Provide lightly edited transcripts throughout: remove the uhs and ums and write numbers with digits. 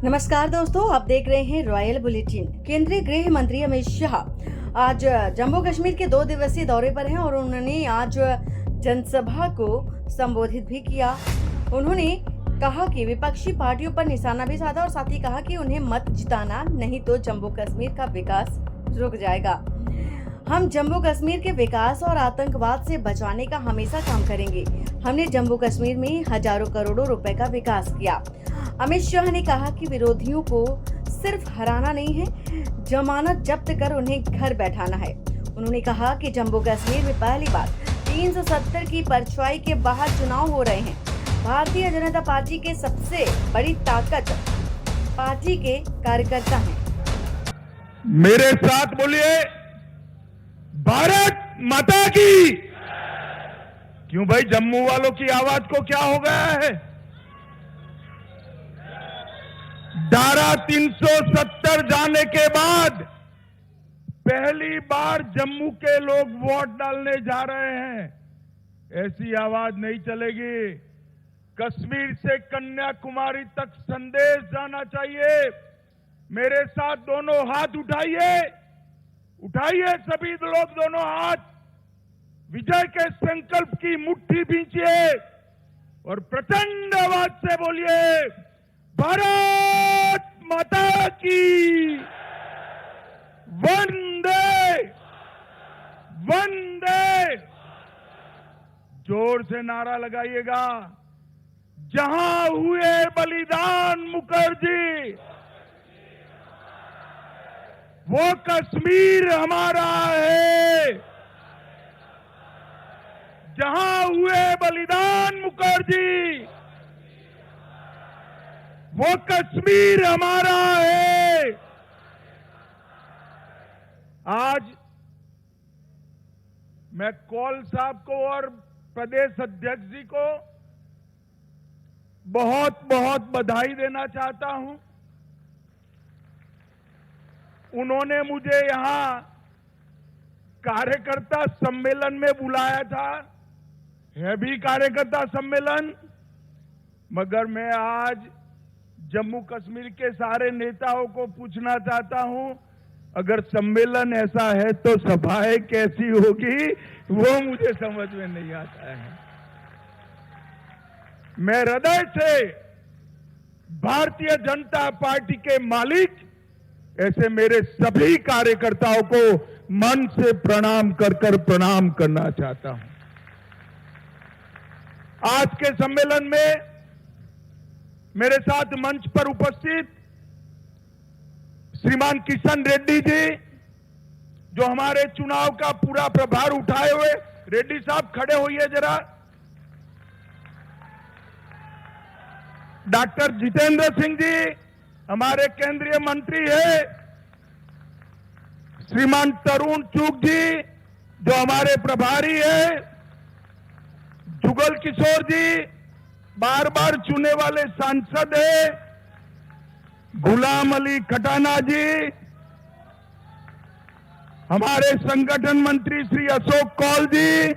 नमस्कार दोस्तों, आप देख रहे हैं रॉयल बुलेटिन। केंद्रीय गृह मंत्री अमित शाह आज जम्मू कश्मीर के 2 दिवसीय दौरे पर हैं और उन्होंने आज जनसभा को संबोधित भी किया। उन्होंने कहा कि विपक्षी पार्टियों पर निशाना भी साधा और साथ ही कहा कि उन्हें मत जिताना, नहीं तो जम्मू कश्मीर का विकास रुक जाएगा। हम जम्मू कश्मीर के विकास और आतंकवाद से बचाने का हमेशा काम करेंगे। हमने जम्मू कश्मीर में हजारों करोड़ों रुपए का विकास किया। अमित शाह ने कहा कि विरोधियों को सिर्फ हराना नहीं है, जमानत जब्त कर उन्हें घर बैठाना है। उन्होंने कहा कि जम्मू कश्मीर में पहली बार 370 की परछाई के बाहर चुनाव हो रहे हैं। भारतीय जनता पार्टी के सबसे बड़ी ताकत पार्टी के कार्यकर्ता हैं। मेरे साथ बोलिए, भारत माता की। क्यों भाई, जम्मू वालों की आवाज को क्या हो गया है? धारा 370 जाने के बाद पहली बार जम्मू के लोग वोट डालने जा रहे हैं। ऐसी आवाज नहीं चलेगी। कश्मीर से कन्याकुमारी तक संदेश जाना चाहिए। मेरे साथ दोनों हाथ उठाइए, उठाइए सभी लोग दोनों हाथ। विजय के संकल्प की मुट्ठी भींचिए और प्रचंड आवाज से बोलिए, भारत माता की। वंदे वंदे। जोर से नारा लगाइएगा। जहां हुए बलिदान मुखर्जी, वो कश्मीर हमारा है। जहां हुए बलिदान मुखर्जी, वो कश्मीर हमारा है। आज मैं कौल साहब को और प्रदेश अध्यक्ष जी को बहुत बहुत बधाई देना चाहता हूं। उन्होंने मुझे यहां कार्यकर्ता सम्मेलन में बुलाया था, है भी कार्यकर्ता सम्मेलन, मगर मैं आज जम्मू कश्मीर के सारे नेताओं को पूछना चाहता हूं, अगर सम्मेलन ऐसा है तो सभाएं कैसी होगी, वो मुझे समझ में नहीं आता है। मैं हृदय से भारतीय जनता पार्टी के मालिक ऐसे मेरे सभी कार्यकर्ताओं को मन से प्रणाम कर प्रणाम करना चाहता हूं। आज के सम्मेलन में मेरे साथ मंच पर उपस्थित श्रीमान किशन रेड्डी जी, जो हमारे चुनाव का पूरा प्रभार उठाए हुए, रेड्डी साहब खड़े होइए जरा। डॉक्टर जितेंद्र सिंह जी हमारे केंद्रीय मंत्री है। श्रीमान तरुण चूग जी जो हमारे प्रभारी है। जुगल किशोर जी बार बार चुने वाले सांसद है। गुलाम अली खटाना जी, हमारे संगठन मंत्री श्री अशोक कौल जी,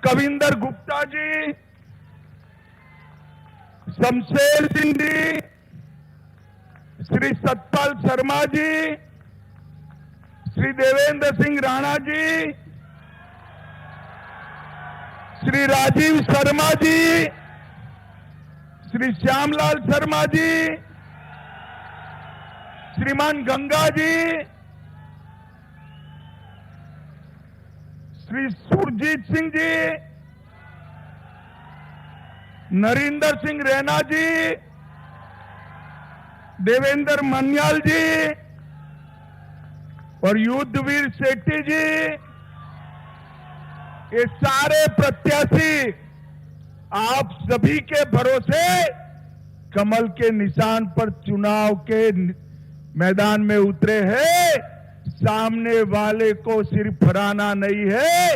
कविंदर गुप्ता जी, शमशेर सिंह जी, श्री सतपाल शर्मा जी, श्री देवेंद्र सिंह राणा जी, श्री राजीव शर्मा जी, श्री श्यामलाल शर्मा जी, श्रीमान गंगा जी, श्री सुरजीत सिंह जी, नरेंद्र सिंह रैना जी, देवेंद्र मन्याल जी और युद्धवीर शेट्टी जी, ये सारे प्रत्याशी आप सभी के भरोसे कमल के निशान पर चुनाव के मैदान में उतरे हैं। सामने वाले को सिर्फ हराना नहीं है,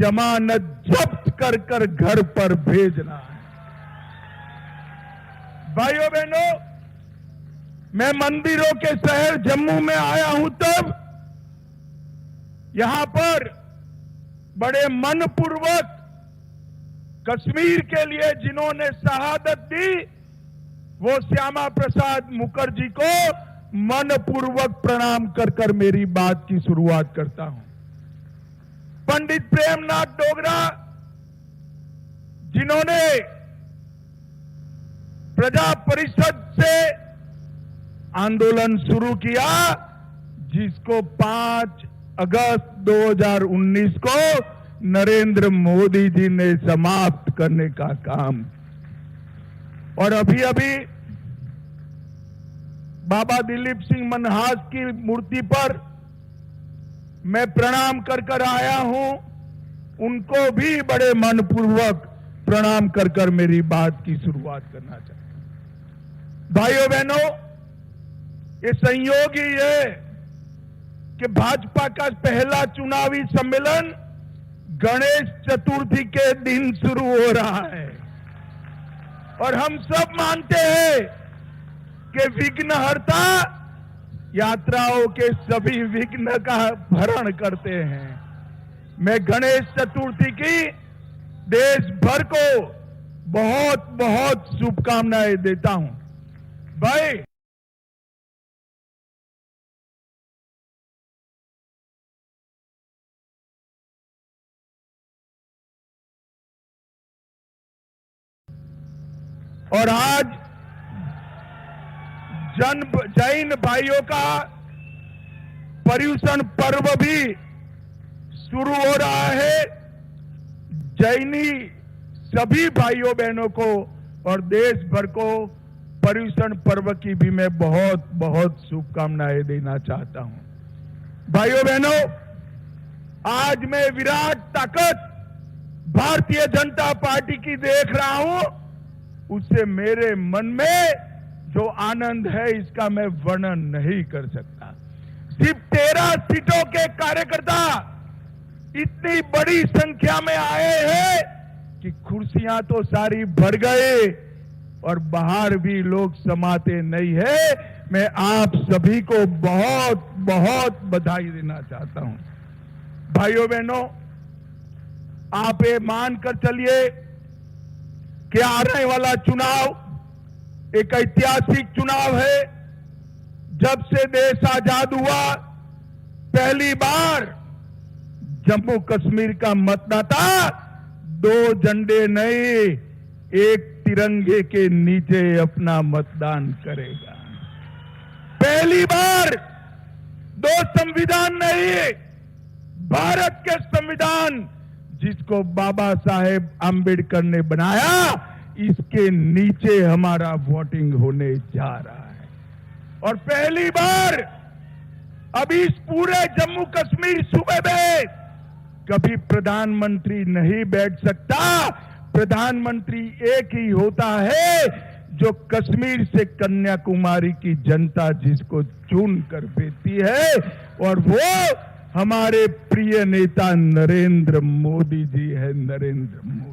जमानत जब्त कर घर पर भेजना है। भाइयों बहनों, मैं मंदिरों के शहर जम्मू में आया हूं, तब यहां पर बड़े मनपूर्वक कश्मीर के लिए जिन्होंने शहादत दी, वो श्यामा प्रसाद मुखर्जी को मनपूर्वक प्रणाम कर कर मेरी बात की शुरुआत करता हूं। पंडित प्रेमनाथ डोगरा, जिन्होंने प्रजा परिषद से आंदोलन शुरू किया, जिसको 5 अगस्त 2019 को नरेंद्र मोदी जी ने समाप्त करने का काम, और अभी अभी बाबा दिलीप सिंह मनहास की मूर्ति पर मैं प्रणाम कर कर आया हूं। उनको भी बड़े मनपूर्वक प्रणाम कर कर मेरी बात की शुरुआत करना चाहता हूं। भाइयों बहनों, ये संयोग ही है कि भाजपा का पहला चुनावी सम्मेलन गणेश चतुर्थी के दिन शुरू हो रहा है, और हम सब मानते हैं कि विघ्नहर्ता यात्राओं के सभी विघ्न का भरण करते हैं। मैं गणेश चतुर्थी की देश भर को बहुत बहुत शुभकामनाएं देता हूं। भाई, और आज जैन भाइयों का पर्युषण पर्व भी शुरू हो रहा है। जैनी सभी भाइयों बहनों को और देश भर को पर्युषण पर्व की भी मैं बहुत बहुत शुभकामनाएं देना चाहता हूं। भाइयों बहनों, आज मैं विराट ताकत भारतीय जनता पार्टी की देख रहा हूं, उससे मेरे मन में जो आनंद है इसका मैं वर्णन नहीं कर सकता। सिर्फ 13 सीटों के कार्यकर्ता इतनी बड़ी संख्या में आए हैं कि कुर्सियां तो सारी भर गए और बाहर भी लोग समाते नहीं है। मैं आप सभी को बहुत बहुत बधाई देना चाहता हूं। भाइयों बहनों, आप ये मानकर चलिए कि आने वाला चुनाव एक ऐतिहासिक चुनाव है। जब से देश आजाद हुआ, पहली बार जम्मू कश्मीर का मतदाता 2 झंडे नहीं, एक तिरंगे के नीचे अपना मतदान करेगा। पहली बार 2 संविधान नहीं, भारत के संविधान जिसको बाबा साहेब आंबेडकर ने बनाया, इसके नीचे हमारा वोटिंग होने जा रहा है। और पहली बार अब इस पूरे जम्मू कश्मीर सूबे में कभी प्रधानमंत्री नहीं बैठ सकता। प्रधानमंत्री एक ही होता है जो कश्मीर से कन्याकुमारी की जनता जिसको चुन कर भेजती है, और वो हमारे प्रिय नेता नरेंद्र मोदी जी है। नरेंद्र मोदी,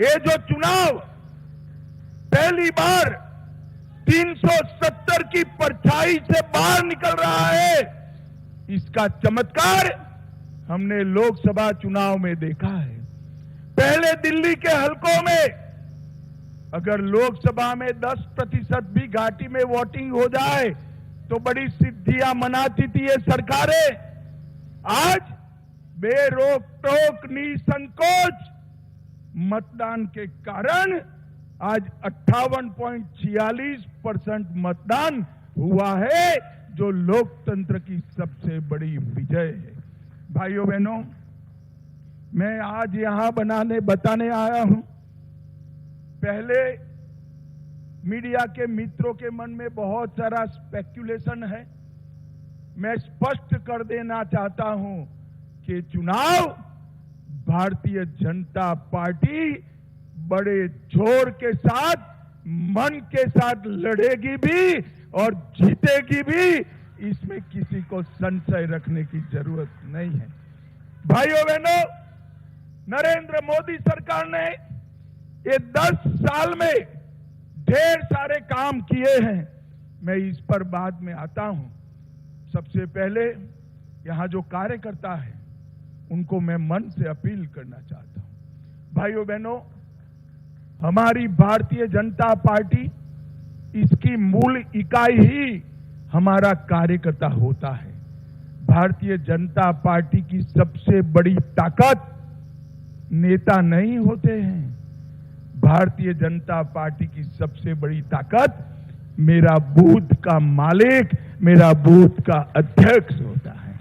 ये जो चुनाव पहली बार 370 की परछाई से बाहर निकल रहा है, इसका चमत्कार हमने लोकसभा चुनाव में देखा है। पहले दिल्ली के हलकों में अगर लोकसभा में 10% भी घाटी में वोटिंग हो जाए तो बड़ी सिद्धियां मनाती थी ये सरकारें। आज बेरोक टोक निसंकोच मतदान के कारण आज 58.46% मतदान हुआ है, जो लोकतंत्र की सबसे बड़ी विजय है। भाइयों बहनों, मैं आज यहां बताने आया हूं। पहले मीडिया के मित्रों के मन में बहुत सारा स्पेक्युलेशन है। मैं स्पष्ट कर देना चाहता हूं कि चुनाव भारतीय जनता पार्टी बड़े जोर के साथ, मन के साथ लड़ेगी भी और जीतेगी भी। इसमें किसी को संशय रखने की जरूरत नहीं है। भाइयों बहनों, नरेंद्र मोदी सरकार ने ये 10 साल में ढेर सारे काम किए हैं। मैं इस पर बाद में आता हूं। सबसे पहले यहां जो कार्यकर्ता है उनको मैं मन से अपील करना चाहता हूं। भाइयों बहनों, हमारी भारतीय जनता पार्टी इसकी मूल इकाई ही हमारा कार्यकर्ता होता है। भारतीय जनता पार्टी की सबसे बड़ी ताकत नेता नहीं होते हैं। भारतीय जनता पार्टी की सबसे बड़ी ताकत मेरा बूथ का मालिक, मेरा बूथ का अध्यक्ष होता है।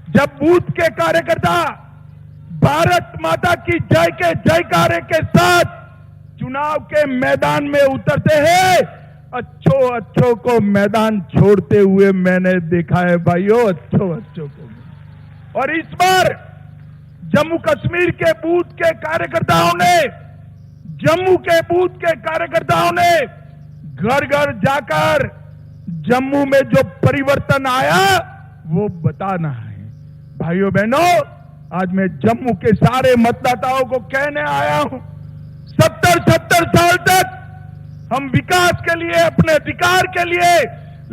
जब बूथ के कार्यकर्ता भारत माता की जय के जयकारे के साथ चुनाव के मैदान में उतरते हैं, अच्छों को मैदान छोड़ते हुए मैंने देखा है भाइयों, अच्छों को। और इस बार जम्मू कश्मीर के बूथ के कार्यकर्ताओं ने, जम्मू के बूथ के कार्यकर्ताओं ने घर घर जाकर जम्मू में जो परिवर्तन आया वो बताना है। भाइयों बहनों, आज मैं जम्मू के सारे मतदाताओं को कहने आया हूं, 70 साल तक हम विकास के लिए, अपने अधिकार के लिए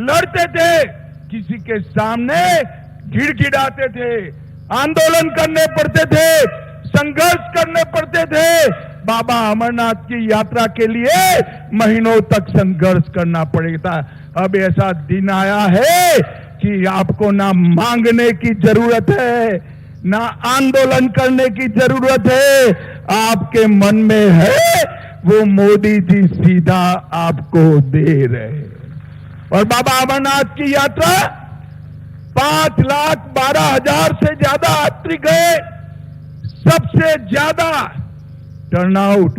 लड़ते थे, किसी के सामने गिड़गिड़ाते थे, आंदोलन करने पड़ते थे, संघर्ष करने पड़ते थे। बाबा अमरनाथ की यात्रा के लिए महीनों तक संघर्ष करना पड़ेगा। अब ऐसा दिन आया है कि आपको ना मांगने की जरूरत है, ना आंदोलन करने की जरूरत है। आपके मन में है वो मोदी जी सीधा आपको दे रहे हैं। और बाबा अमरनाथ की यात्रा 5,12,000 से ज्यादा यात्री गए। सबसे ज्यादा टर्नआउट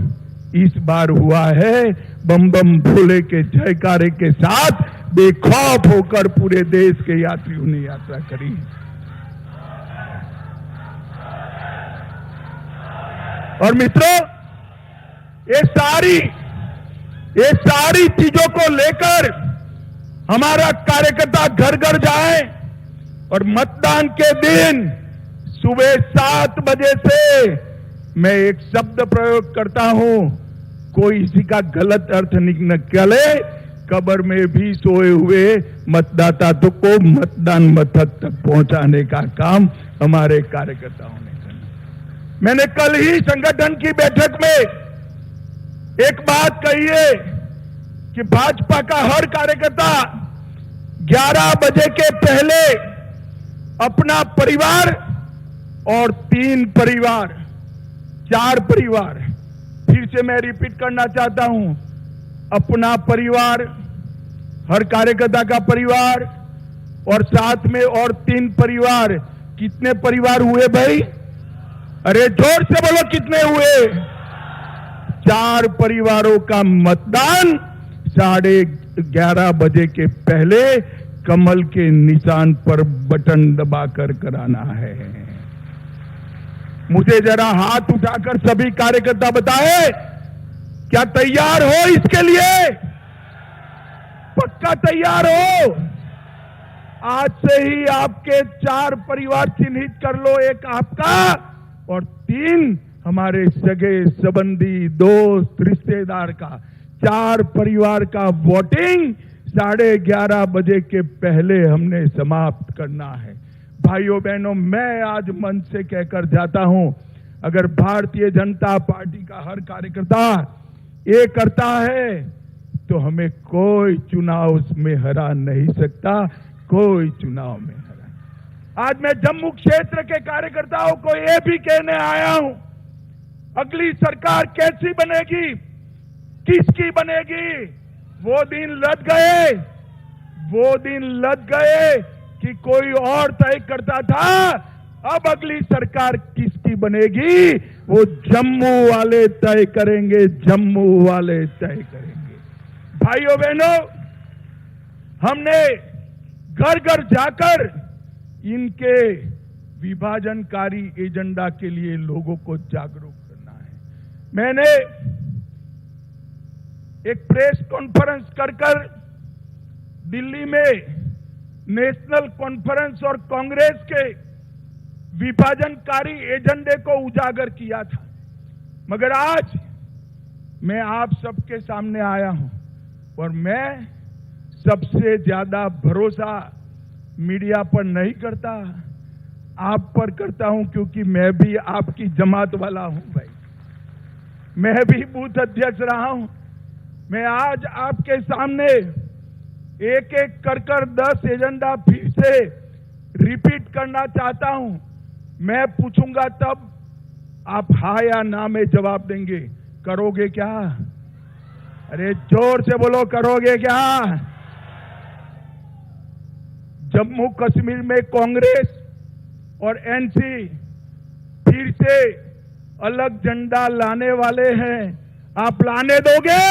इस बार हुआ है। बम बम भोले के जयकारे के साथ बेखौफ होकर पूरे देश के यात्रियों ने यात्रा करी। और मित्रों, ये सारी चीजों को लेकर हमारा कार्यकर्ता घर घर जाए और मतदान के दिन सुबह 7 बजे से मैं एक शब्द प्रयोग करता हूं, कोई इसी का गलत अर्थ निकले, कब्र में भी सोए हुए मतदाता को मतदान मथक तक पहुंचाने का काम हमारे कार्यकर्ताओं ने करना। मैंने कल ही संगठन की बैठक में एक बात कही है कि भाजपा का हर कार्यकर्ता 11 बजे के पहले अपना परिवार और 3 परिवार, 4 परिवार, फिर से मैं रिपीट करना चाहता हूं, अपना परिवार, हर कार्यकर्ता का परिवार और साथ में और 3 परिवार। कितने परिवार हुए भाई? अरे जोर से बोलो, कितने हुए? 4 परिवारों का मतदान 11:30 बजे के पहले कमल के निशान पर बटन दबाकर कराना है। मुझे जरा हाथ उठाकर सभी कार्यकर्ता बताएं, क्या तैयार हो इसके लिए? पक्का तैयार हो? आज से ही आपके 4 परिवार चिन्हित कर लो, एक आपका और 3 हमारे सगे संबंधी, दोस्त, रिश्तेदार का। 4 परिवार का वोटिंग 11:30 बजे के पहले हमने समाप्त करना है। भाइयों बहनों, मैं आज मंच से कहकर जाता हूं, अगर भारतीय जनता पार्टी का हर कार्यकर्ता ये करता है तो हमें कोई चुनाव में हरा नहीं सकता, कोई चुनाव में हरा। आज मैं जम्मू क्षेत्र के कार्यकर्ताओं को यह भी कहने आया हूं, अगली सरकार कैसी बनेगी, किसकी बनेगी, वो दिन लद गए कि कोई और तय करता था। अब अगली सरकार किसकी बनेगी वो जम्मू वाले तय करेंगे, जम्मू वाले तय करेंगे। भाइयों बहनों, हमने घर घर जाकर इनके विभाजनकारी एजेंडा के लिए लोगों को जागरूक करना है। मैंने एक प्रेस कॉन्फ्रेंस कर दिल्ली में नेशनल कॉन्फ्रेंस और कांग्रेस के विभाजनकारी एजेंडे को उजागर किया था, मगर आज मैं आप सबके सामने आया हूं और मैं सबसे ज्यादा भरोसा मीडिया पर नहीं करता, आप पर करता हूं, क्योंकि मैं भी आपकी जमात वाला हूं भाई। मैं भी बूथ अध्यक्ष रहा हूं मैं आज आपके सामने एक एक कर 10 एजेंडा फिर से रिपीट करना चाहता हूं। मैं पूछूंगा तब आप हाँ या ना में जवाब देंगे। करोगे क्या? अरे जोर से बोलो, करोगे क्या? जम्मू कश्मीर में कांग्रेस और एनसी फिर से अलग झंडा लाने वाले हैं। आप लाने दोगे?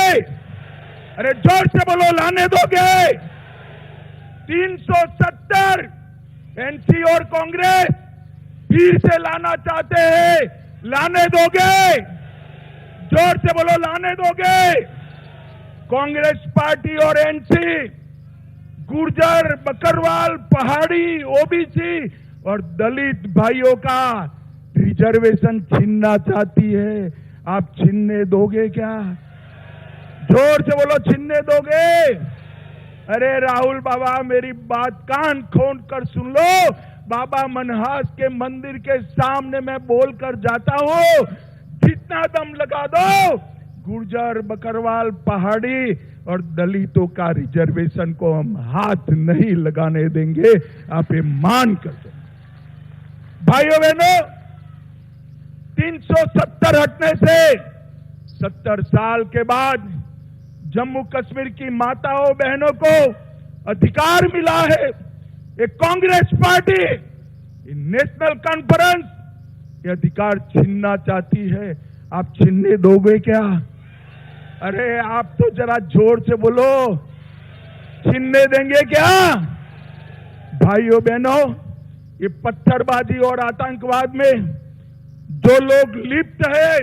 अरे जोर से बोलो, लाने दोगे? 370 एनसी और कांग्रेस फिर से लाना चाहते हैं, लाने दोगे? जोर से बोलो, लाने दोगे? कांग्रेस पार्टी और एनसी गुर्जर, बकरवाल, पहाड़ी, ओबीसी और दलित भाइयों का रिजर्वेशन छीनना चाहती है। आप छीनने दोगे क्या? जोर से बोलो, छीनने दोगे? अरे राहुल बाबा, मेरी बात कान खोल कर सुन लो। बाबा मनहास के मंदिर के सामने मैं बोलकर जाता हूं, जितना दम लगा दो, गुर्जर, बकरवाल, पहाड़ी और दलितों का रिजर्वेशन को हम हाथ नहीं लगाने देंगे। आप ये मान कर दो। भाइयों बहनों, 370 हटने से 70 साल के बाद जम्मू कश्मीर की माताओं बहनों को अधिकार मिला है। ये कांग्रेस पार्टी, ये नेशनल कॉन्फ्रेंस ये अधिकार छीनना चाहती है। आप छीनने दोगे क्या? अरे आप तो जरा जोर से बोलो, छीनने देंगे क्या? भाइयों बहनों, ये पत्थरबाजी और आतंकवाद में जो लोग लिप्त है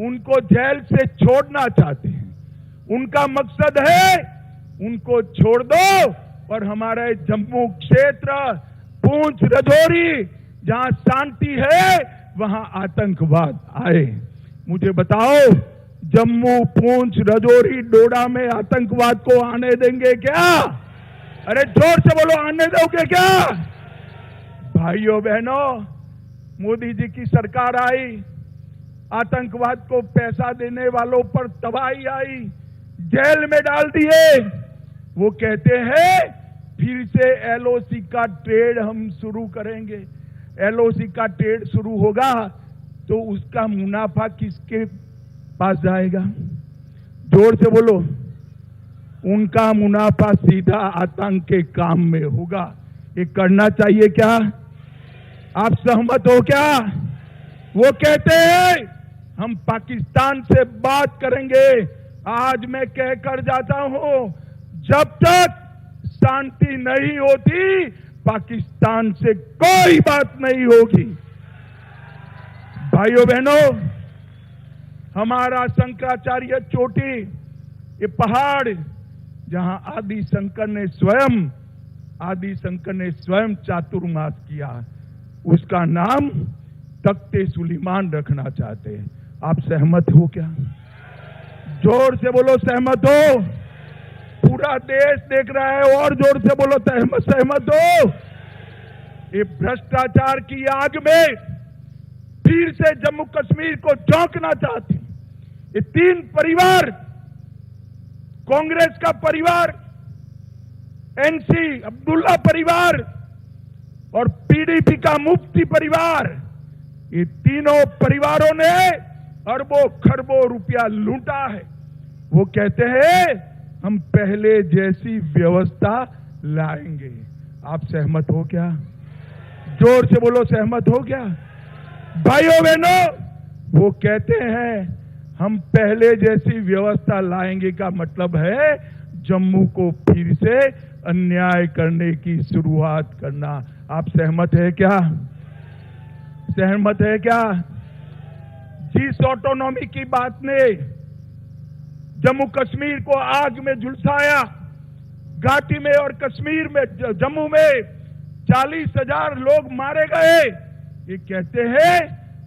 उनको जेल से छोड़ना चाहते हैं। उनका मकसद है उनको छोड़ दो और हमारे जम्मू क्षेत्र, पूंछ, राजौरी, जहां शांति है वहां आतंकवाद आए। मुझे बताओ, जम्मू, पूंछ, राजौरी, डोडा में आतंकवाद को आने देंगे क्या? अरे जोर से बोलो, आने दोगे क्या? भाइयों बहनों, मोदी जी की सरकार आई, आतंकवाद को पैसा देने वालों पर तबाही आई, जेल में डाल दिए। वो कहते हैं फिर से एलओसी का ट्रेड हम शुरू करेंगे। एलओसी का ट्रेड शुरू होगा तो उसका मुनाफा किसके पास जाएगा? जोर से बोलो। उनका मुनाफा सीधा आतंक के काम में होगा। ये करना चाहिए क्या? आप सहमत हो क्या? वो कहते हैं हम पाकिस्तान से बात करेंगे। आज मैं कहकर जाता हूं, जब तक शांति नहीं होती पाकिस्तान से कोई बात नहीं होगी। भाइयों बहनों, हमारा शंकराचार्य चोटी, ये पहाड़ जहां आदि शंकर ने स्वयं चातुर्मास किया, उसका नाम तख्ते सुलेमान रखना चाहते हैं। आप सहमत हो क्या? जोर से बोलो, सहमत हो? पूरा देश देख रहा है, और जोर से बोलो, सहमत हो? ये भ्रष्टाचार की आग में फिर से जम्मू कश्मीर को झोंकना चाहते हैं। ये तीन परिवार, कांग्रेस का परिवार, एनसी अब्दुल्ला परिवार और पीडीपी का मुफ्ती परिवार, ये तीनों परिवारों ने अरबों खरबों रुपया लूटा है। वो कहते हैं हम पहले जैसी व्यवस्था लाएंगे। आप सहमत हो क्या? जोर से बोलो, सहमत हो क्या? भाइयों बहनों, वो कहते हैं हम पहले जैसी व्यवस्था लाएंगे का मतलब है जम्मू को फिर से अन्याय करने की शुरुआत करना। आप सहमत है क्या? सहमत है क्या? जिस ऑटोनॉमी की बात ने जम्मू कश्मीर को आग में झुलसाया, घाटी में और कश्मीर में, जम्मू में 40,000 लोग मारे गए, ये कहते हैं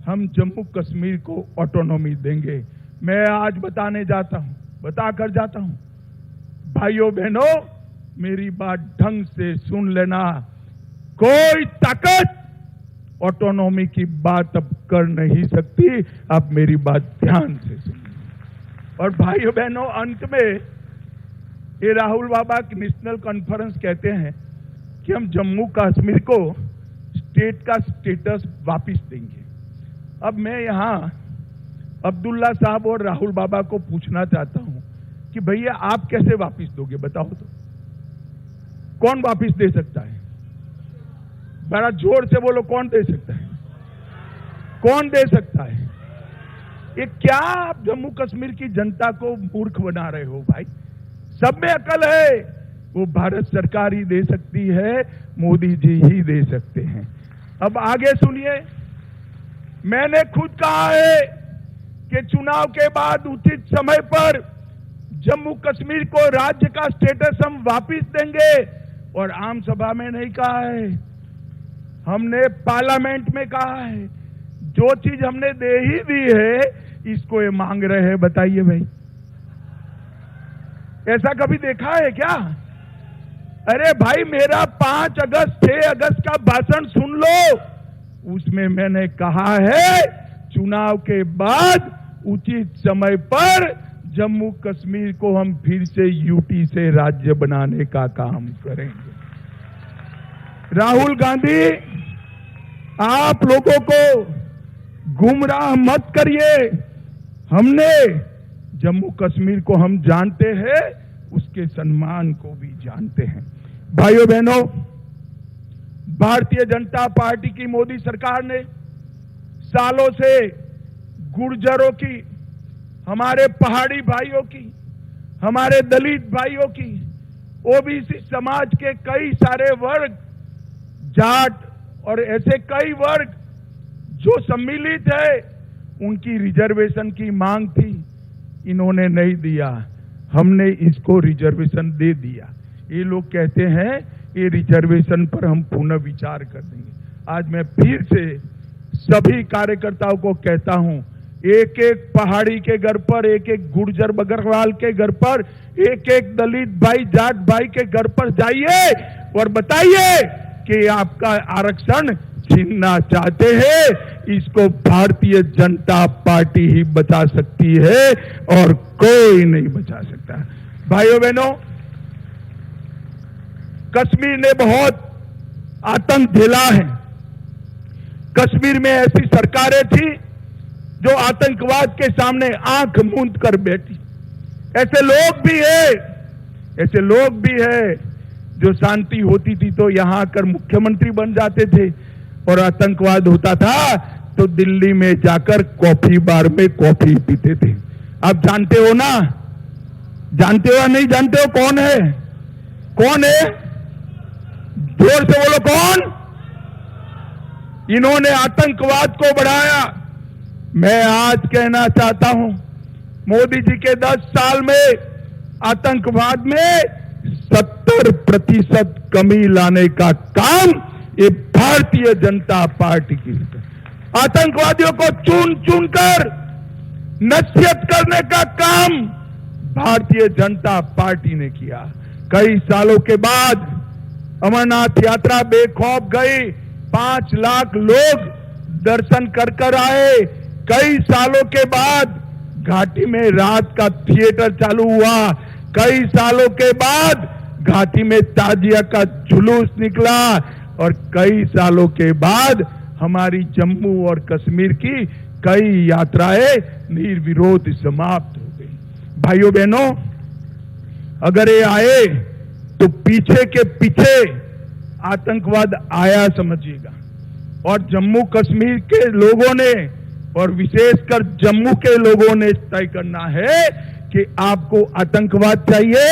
हम जम्मू कश्मीर को ऑटोनॉमी देंगे। मैं आज बताकर जाता हूं। भाइयों बहनों, मेरी बात ढंग से सुन लेना। कोई ताकत ऑटोनॉमी की बात अब कर नहीं सकती। आप मेरी बात ध्यान से सुनिए। और भाइयों बहनों, अंत में ये राहुल बाबा नेशनल कॉन्फ्रेंस कहते हैं कि हम जम्मू कश्मीर को स्टेट का स्टेटस वापस देंगे। अब मैं यहां अब्दुल्ला साहब और राहुल बाबा को पूछना चाहता हूं कि भैया आप कैसे वापस दोगे, बताओ तो। कौन वापस दे सकता है? बड़ा जोर से बोलो, कौन दे सकता है? कौन दे सकता है? ये क्या आप जम्मू कश्मीर की जनता को मूर्ख बना रहे हो भाई? सब में अकल है, वो भारत सरकार ही दे सकती है, मोदी जी ही दे सकते हैं। अब आगे सुनिए, मैंने खुद कहा है कि चुनाव के बाद उचित समय पर जम्मू कश्मीर को राज्य का स्टेटस हम वापस देंगे। और आम सभा में नहीं कहा है, हमने पार्लियामेंट में कहा है। जो चीज हमने दे ही दी है, इसको ये मांग रहे हैं। बताइए भाई, ऐसा कभी देखा है क्या? अरे भाई, मेरा 5 अगस्त 6 अगस्त का भाषण सुन लो। उसमें मैंने कहा है चुनाव के बाद उचित समय पर जम्मू कश्मीर को हम फिर से यूटी से राज्य बनाने का काम करेंगे। राहुल गांधी, आप लोगों को गुमराह मत करिए। हमने जम्मू कश्मीर को हम जानते हैं, उसके सम्मान को भी जानते हैं। भाइयों बहनों, भारतीय जनता पार्टी की मोदी सरकार ने सालों से गुर्जरों की, हमारे पहाड़ी भाइयों की, हमारे दलित भाइयों की, ओबीसी समाज के कई सारे वर्ग, जाट और ऐसे कई वर्ग जो सम्मिलित है, उनकी रिजर्वेशन की मांग थी। इन्होंने नहीं दिया, हमने इसको रिजर्वेशन दे दिया। ये लोग कहते हैं ये रिजर्वेशन पर हम पुनः विचार कर देंगे। आज मैं फिर से सभी कार्यकर्ताओं को कहता हूं, एक एक पहाड़ी के घर पर, एक एक गुर्जर बकरवाल के घर पर, एक एक दलित भाई, जाट भाई के घर पर जाइए और बताइए कि आपका आरक्षण छीनना चाहते हैं। इसको भारतीय जनता पार्टी ही बचा सकती है और कोई नहीं बचा सकता। भाइयों बहनों, कश्मीर ने बहुत आतंक झेला है। कश्मीर में ऐसी सरकारें थी जो आतंकवाद के सामने आंख मूंद कर बैठी। ऐसे लोग भी है जो शांति होती थी तो यहां आकर मुख्यमंत्री बन जाते थे, और आतंकवाद होता था तो दिल्ली में जाकर कॉफी बार में कॉफी पीते थे। आप जानते हो ना? जानते हो या नहीं जानते हो? कौन है? कौन है? जोर से बोलो, कौन? इन्होंने आतंकवाद को बढ़ाया। मैं आज कहना चाहता हूं, मोदी जी के 10 साल में आतंकवाद में 70% कमी लाने का काम ये भारतीय जनता पार्टी की है। आतंकवादियों को चुन चुन कर नसीहत करने का काम भारतीय जनता पार्टी ने किया। कई सालों के बाद अमरनाथ यात्रा बेखौफ गई, 5 लाख लोग दर्शन कर आए। कई सालों के बाद घाटी में रात का थिएटर चालू हुआ। कई सालों के बाद घाटी में ताजिया का जुलूस निकला, और कई सालों के बाद हमारी जम्मू और कश्मीर की कई यात्राएं निर्विरोध समाप्त हो गई। भाइयों बहनों, अगर ये आए तो पीछे के पीछे आतंकवाद आया समझिएगा। और जम्मू कश्मीर के लोगों ने, और विशेषकर जम्मू के लोगों ने तय करना है कि आपको आतंकवाद चाहिए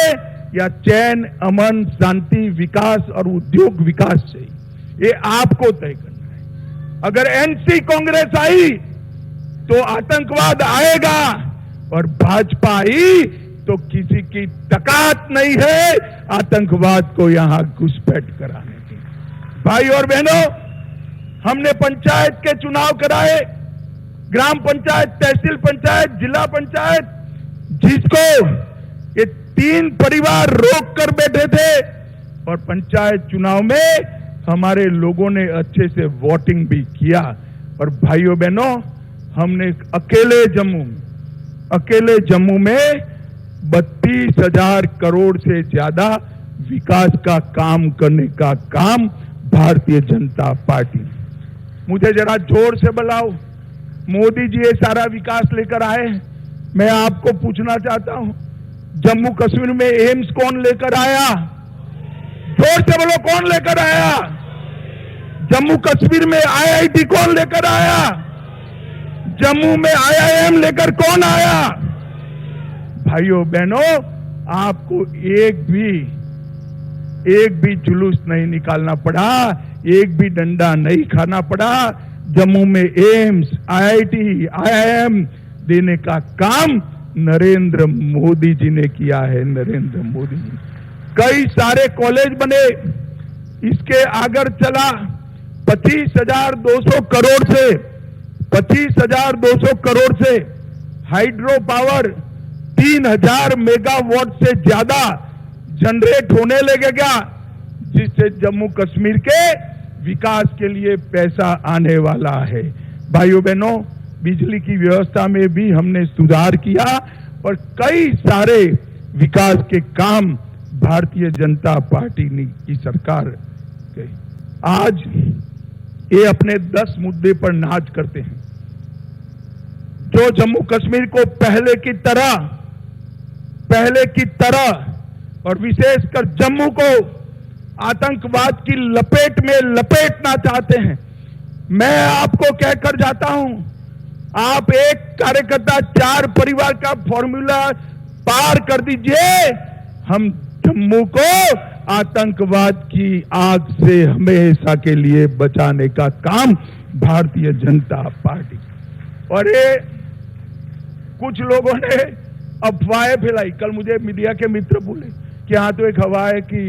या चैन, अमन, शांति, विकास और उद्योग विकास चाहिए। ये आपको तय करना है। अगर एनसी कांग्रेस आई तो आतंकवाद आएगा, और भाजपा आई तो किसी की ताकत नहीं है आतंकवाद को यहां घुसपैठ कराने की। भाई और बहनों, हमने पंचायत के चुनाव कराए, ग्राम पंचायत, तहसील पंचायत, जिला पंचायत, जिसको ये 3 परिवार रोक कर बैठे थे। और पंचायत चुनाव में हमारे लोगों ने अच्छे से वोटिंग भी किया। और भाइयों बहनों, हमने अकेले जम्मू में अकेले जम्मू में 32,000 करोड़ से ज्यादा विकास का काम करने का काम भारतीय जनता पार्टी। मुझे जरा जोर से बुलाओ, मोदी जी ये सारा विकास लेकर आए। मैं आपको पूछना चाहता हूं, जम्मू कश्मीर में एम्स कौन लेकर आया? जोर से बोलो, कौन लेकर आया? जम्मू कश्मीर में आईआईटी कौन लेकर आया? जम्मू में आईआईएम लेकर कौन आया? भाइयों बहनों, आपको एक भी जुलूस नहीं निकालना पड़ा, एक भी डंडा नहीं खाना पड़ा। जम्मू में एम्स, आईआईटी, आईआईएम देने का काम नरेंद्र मोदी जी ने किया है। नरेंद्र मोदी जी, कई सारे कॉलेज बने। इसके आगे चला 25,200 करोड़ से 25,200 करोड़ से हाइड्रो पावर 3,000 मेगावाट से ज्यादा जनरेट होने लगेगा, जिससे जम्मू कश्मीर के विकास के लिए पैसा आने वाला है। भाइयों बहनों, बिजली की व्यवस्था में भी हमने सुधार किया और कई सारे विकास के काम भारतीय जनता पार्टी की सरकार की। आज ये अपने 10 मुद्दे पर नाज करते हैं, जो जम्मू कश्मीर को पहले की तरह और विशेषकर जम्मू को आतंकवाद की लपेट में लपेटना चाहते हैं। मैं आपको कहकर जाता हूं, आप एक कार्यकर्ता 4 परिवार का फॉर्मूला पार कर दीजिए, हम जम्मू को आतंकवाद की आग से हमेशा के लिए बचाने का काम भारतीय जनता पार्टी। और ये कुछ लोगों ने अफवाहें फैलाई। कल मुझे मीडिया के मित्र बोले कि हाँ, तो एक हवा है कि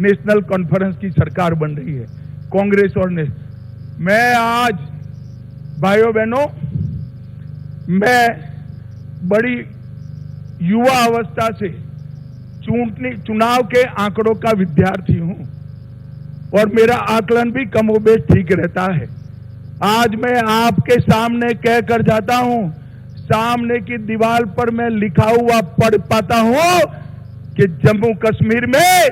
नेशनल कॉन्फ्रेंस की सरकार बन रही है, कांग्रेस और मैं आज भाइयों बहनों, मैं बड़ी युवा अवस्था से चुनाव के आंकड़ों का विद्यार्थी हूं और मेरा आकलन भी कमोबेश ठीक रहता है। आज मैं आपके सामने कहकर जाता हूं, सामने की दीवार पर मैं लिखा हुआ पढ़ पाता हूं कि जम्मू कश्मीर में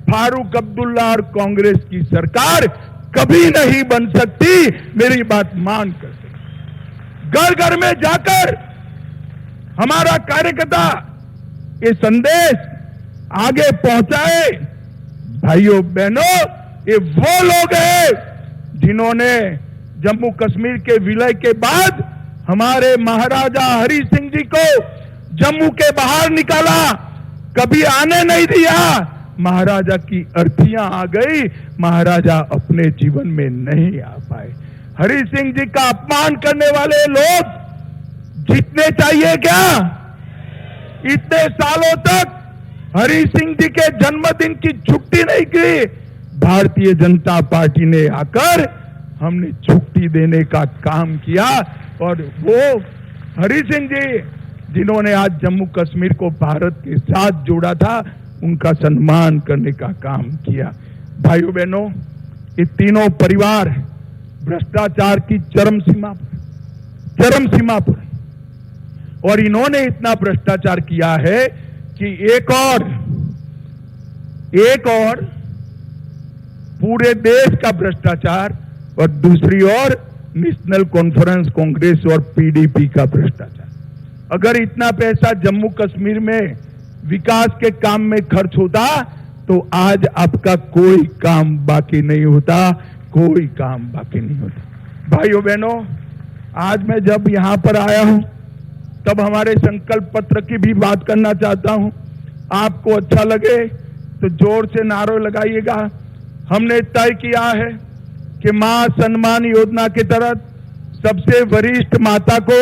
फारूक अब्दुल्ला और कांग्रेस की सरकार कभी नहीं बन सकती। मेरी बात मान कर घर घर में जाकर हमारा कार्यकर्ता ये संदेश आगे पहुंचाए। भाइयों बहनों, ये वो लोग हैं जिन्होंने जम्मू कश्मीर के विलय के बाद हमारे महाराजा हरि सिंह जी को जम्मू के बाहर निकाला, कभी आने नहीं दिया। महाराजा की अर्थियां आ गई, महाराजा अपने जीवन में नहीं आ पाए। हरि सिंह जी का अपमान करने वाले लोग जीतने चाहिए क्या? इतने सालों तक हरि सिंह जी के जन्मदिन की छुट्टी नहीं की। भारतीय जनता पार्टी ने आकर हमने छुट्टी देने का काम किया और वो हरि सिंह जी जिन्होंने आज जम्मू कश्मीर को भारत के साथ जोड़ा था, उनका सम्मान करने का काम किया। भाइयों बहनों, ये तीनों परिवार भ्रष्टाचार की चरम सीमा पर और इन्होंने इतना भ्रष्टाचार किया है कि एक और पूरे देश का भ्रष्टाचार और दूसरी ओर नेशनल कॉन्फ्रेंस कांग्रेस और पीडीपी का भ्रष्टाचार। अगर इतना पैसा जम्मू कश्मीर में विकास के काम में खर्च होता तो आज आपका कोई काम बाकी नहीं होता, कोई काम बाकी नहीं होता। भाइयों बहनों, आज मैं जब यहां पर आया हूं तब हमारे संकल्प पत्र की भी बात करना चाहता हूं। आपको अच्छा लगे तो जोर से नारे लगाइएगा। हमने तय किया है कि मां सम्मान योजना के तहत सबसे वरिष्ठ माता को,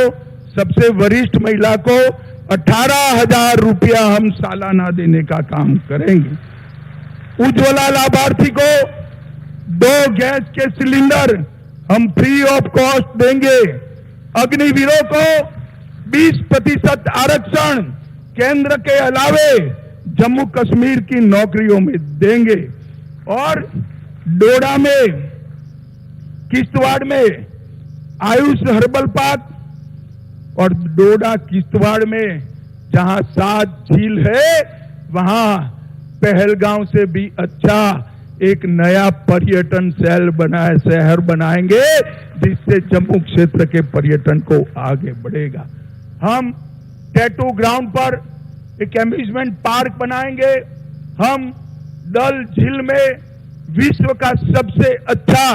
सबसे वरिष्ठ महिला को 18,000 रुपया हम सालाना देने का काम करेंगे। उज्ज्वला लाभार्थी को 2 गैस के सिलेंडर हम फ्री ऑफ कॉस्ट देंगे। अग्निवीरों को 20% आरक्षण केंद्र के अलावे जम्मू कश्मीर की नौकरियों में देंगे और डोडा में, किश्तवाड़ में आयुष हर्बल पार्क और डोडा किश्तवाड़ में जहां 7 झील है, वहां पहलगांव से भी अच्छा एक नया पर्यटन शहर बनाएंगे, जिससे जम्मू क्षेत्र के पर्यटन को आगे बढ़ेगा। हम टैटू ग्राउंड पर एक एम्यूजमेंट पार्क बनाएंगे। हम डल झील में विश्व का सबसे अच्छा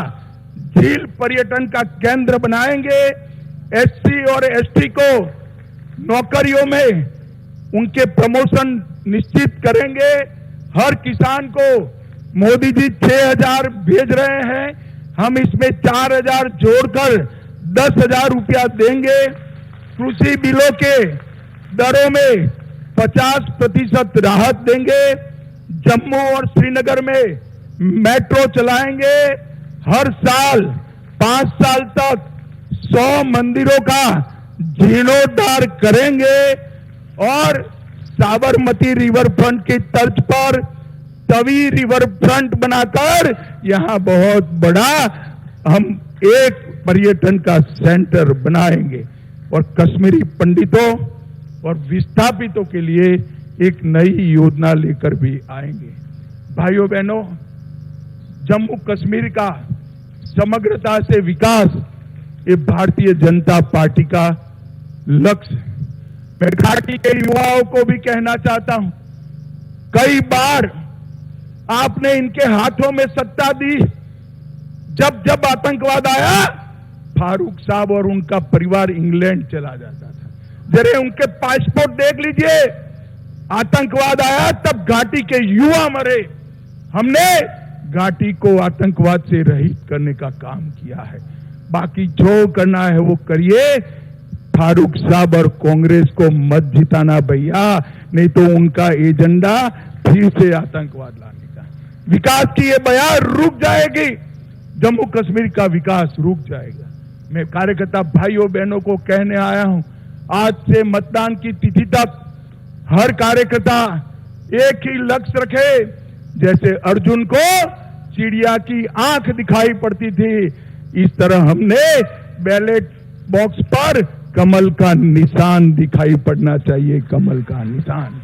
झील पर्यटन का केंद्र बनाएंगे। एससी और एसटी को नौकरियों में उनके प्रमोशन निश्चित करेंगे। हर किसान को मोदी जी 6,000 भेज रहे हैं, हम इसमें 4,000 जोड़कर 10,000 रुपया देंगे। कृषि बिलों के दरों में 50% राहत देंगे। जम्मू और श्रीनगर में मेट्रो चलाएंगे। हर साल 5 साल तक 100 मंदिरों का जीर्णोद्धार करेंगे और साबरमती रिवर फ्रंट की तर्ज पर तवी रिवर फ्रंट बनाकर यहां बहुत बड़ा हम एक पर्यटन का सेंटर बनाएंगे और कश्मीरी पंडितों और विस्थापितों के लिए एक नई योजना लेकर भी आएंगे। भाइयों बहनों, जम्मू कश्मीर का समग्रता से विकास ये भारतीय जनता पार्टी का लक्ष्य है। मैं घाटी के युवाओं को भी कहना चाहता हूं, कई बार आपने इनके हाथों में सत्ता दी। जब जब आतंकवाद आया, फारूक साहब और उनका परिवार इंग्लैंड चला जाता था। जरा उनके पासपोर्ट देख लीजिए। आतंकवाद आया तब घाटी के युवा मरे। हमने घाटी को आतंकवाद से रहित करने का काम किया है। बाकी जो करना है वो करिए। फारूक साहब और कांग्रेस को मत जिताना भैया, नहीं तो उनका एजेंडा फिर से आतंकवाद लाने का। विकास की ये बयान रुक जाएगी, जम्मू कश्मीर का विकास रुक जाएगा। मैं कार्यकर्ता भाइयों बहनों को कहने आया हूं, आज से मतदान की तिथि तक हर कार्यकर्ता एक ही लक्ष्य रखे। जैसे अर्जुन को चिड़िया की आंख दिखाई पड़ती थी, इस तरह हमने बैलेट बॉक्स पर कमल का निशान दिखाई पड़ना चाहिए। कमल का निशान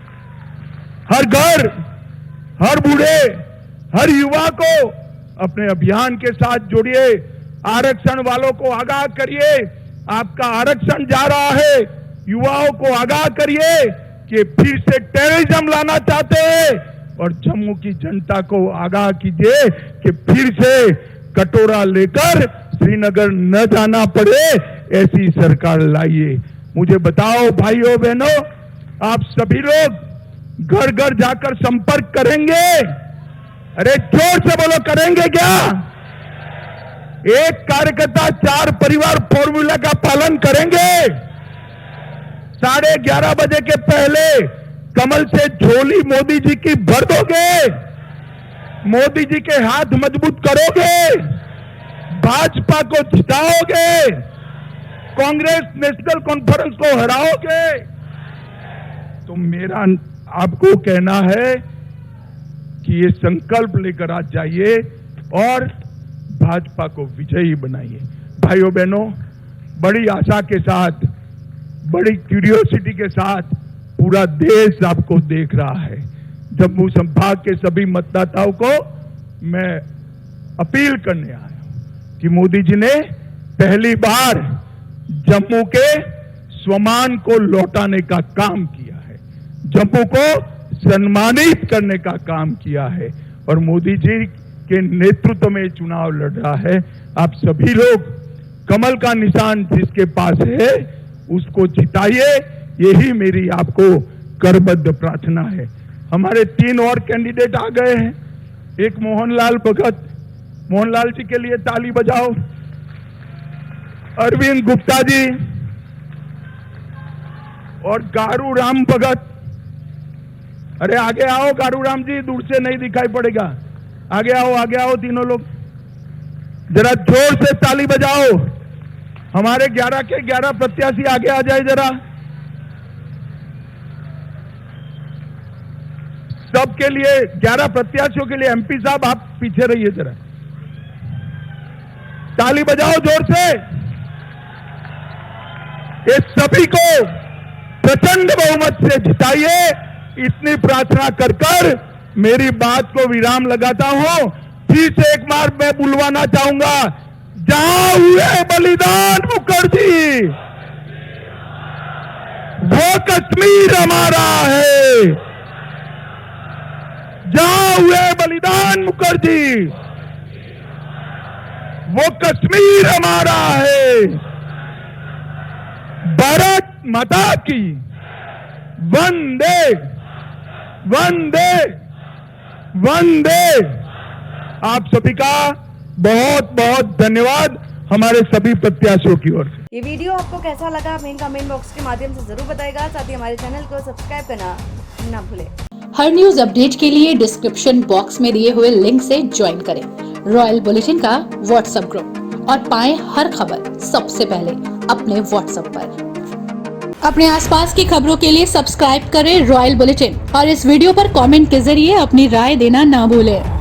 हर घर, हर बूढ़े, हर युवा को अपने अभियान के साथ जोड़िए। आरक्षण वालों को आगाह करिए, आपका आरक्षण जा रहा है। युवाओं को आगाह करिए कि फिर से टेररिज्म लाना चाहते हैं, और जम्मू की जनता को आगाह कीजिए कि फिर से कटोरा लेकर श्रीनगर न जाना पड़े, ऐसी सरकार लाइए। मुझे बताओ भाइयों बहनों, आप सभी लोग घर घर जाकर संपर्क करेंगे? अरे जोर से बोलो, करेंगे क्या? एक कार्यकर्ता 4 परिवार फॉर्मूला का पालन करेंगे। 11:30 बजे के पहले कमल से झोली मोदी जी की भर दोगे, मोदी जी के हाथ मजबूत करोगे, भाजपा को जिताओगे, कांग्रेस नेशनल कॉन्फ्रेंस को हराओगे। तो मेरा आपको कहना है कि ये संकल्प लेकर आज जाइए और भाजपा को विजयी बनाइए। भाइयों बहनों, बड़ी आशा के साथ, बड़ी क्यूरियोसिटी के साथ पूरा देश आपको देख रहा है। जम्मू संभाग के सभी मतदाताओं को मैं अपील करने आया हूं कि मोदी जी ने पहली बार जम्मू के स्वाभिमान को लौटाने का काम किया है, जम्मू को सम्मानित करने का काम किया है, और मोदी जी के नेतृत्व में चुनाव लड़ रहा है। आप सभी लोग कमल का निशान जिसके पास है उसको जिताइए, यही मेरी आपको करबद्ध प्रार्थना है। हमारे 3 और कैंडिडेट आ गए हैं। एक मोहनलाल भगत, मोहनलाल जी के लिए ताली बजाओ। अरविंद गुप्ता जी और गारू राम भगत। अरे आगे आओ गारू राम जी, दूर से नहीं दिखाई पड़ेगा। आगे आओ तीनों लोग, जरा जोर से ताली बजाओ। हमारे 11 के 11 प्रत्याशी आगे आ जाए जरा। सबके लिए 11 प्रत्याशियों के लिए एमपी साहब आप पीछे रहिए जरा। ताली बजाओ जोर से। ये सभी को प्रचंड बहुमत से जिताइए, इतनी प्रार्थना कर कर मेरी बात को विराम लगाता हूं। फिर से एक बार मैं बुलवाना चाहूंगा, जहां हुए बलिदान मुखर्जी, वो कश्मीर हमारा है। जहां हुए बलिदान मुखर्जी, वो कश्मीर हमारा है। भारत माता की वंदे वंदे वंदे। आप सभी का बहुत बहुत धन्यवाद हमारे सभी प्रत्याशियों की ओर से। ये वीडियो आपको कैसा लगा हमें कमेंट बॉक्स के माध्यम से जरूर बताएगा। साथ ही हमारे चैनल को सब्सक्राइब करना ना भूलें। हर न्यूज अपडेट के लिए डिस्क्रिप्शन बॉक्स में दिए हुए लिंक से ज्वाइन करें रॉयल बुलेटिन का व्हाट्सएप ग्रुप और पाएं हर खबर सबसे पहले अपने व्हाट्सएप पर। अपने आसपास की खबरों के लिए सब्सक्राइब करें रॉयल बुलेटिन और इस वीडियो पर कमेंट के जरिए अपनी राय देना ना भूलें।